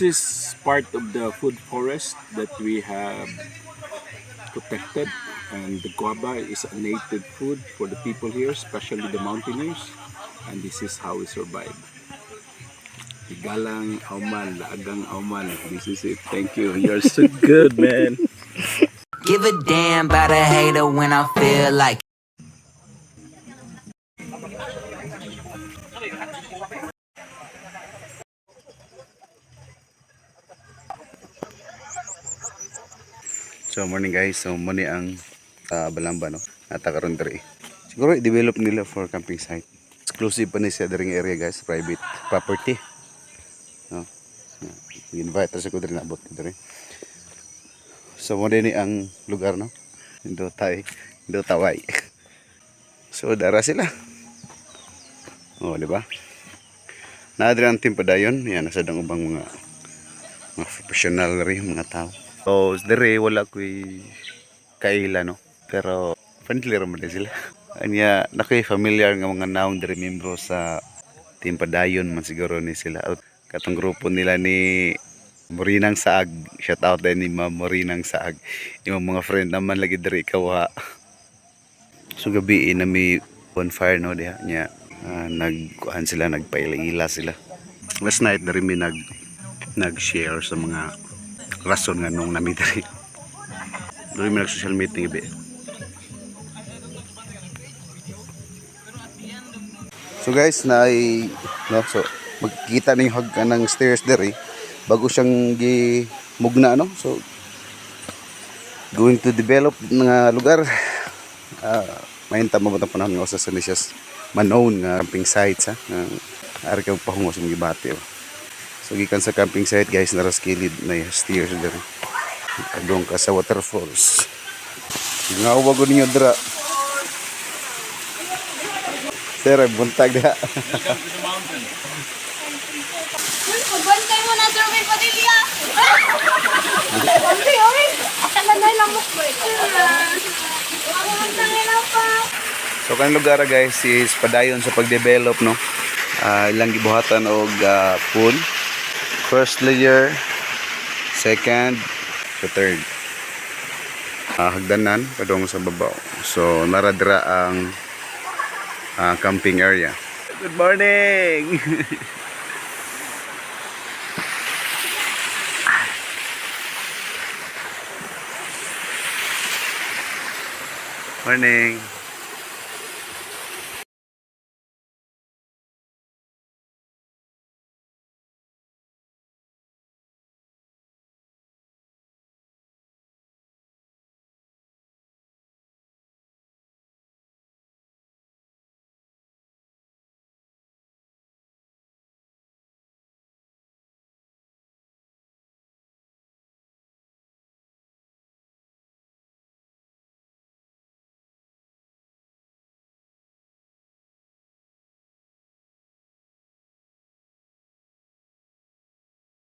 This is part of the food forest that we have protected, and the guava is a native food for the people here, especially the mountaineers, and this is how we survive. Igalang auman, laagang auman. This is it. Thank you. You're so good, man. Give a damn about a hater when I feel like. So morning guys, so muni ang Balamba no. Natakaroon diri. Siguro i-develop nila for camping site. Exclusive pa ni siya diring area guys, private property. No. Invite sa ko diri nabot diri. So mo ni ang lugar no. Indo taway. So dara sila. Oh, di ba? Naadri ang team padayon, yan nasa dang ubang mga professional rin mga tao. So, dere wala ko'y kaila no. Pero friendly ra man sila. Anya nakoy familiar nga mga naong dere membro sa team padayon man siguro ni sila. Katong grupo nila ni Morinang Saag. Shout out din ni Ma'am Morinang Saag. Yung mga friend naman lagi dere ikaw. So gabi na may bonfire no diha nya. Nagkuhan sila, nagpaila-ila sila. Last night na rin may nag-share sa mga rason nga nung namitari. Doon may nag-social meeting ibe. So guys, so magkikita na yung hagkan ng stairs there bago siyang gimugna no. So going to develop nga lugar. Mahinta mo ba itong panahon nga usas sa nisyas manown nga camping sites ha. Ari ka pahungos ng gibati. So gikan sa camping site guys, naraskilid na stairs dere. Adong ka sa waterfalls. Nga uwag ninyo dira. Sir, buntag diha. Bantay mo na Sir Will Padilla. Bantay oy. Talanay lamok ba ito? Ako man tangilaw pa. So kanang lugar guys is padayon sa pagdevelop no. Ilang gibuhatan og pool. First layer, second, to third. Hagdanan padong sa babaw. So naradra ang camping area. Good morning. Morning.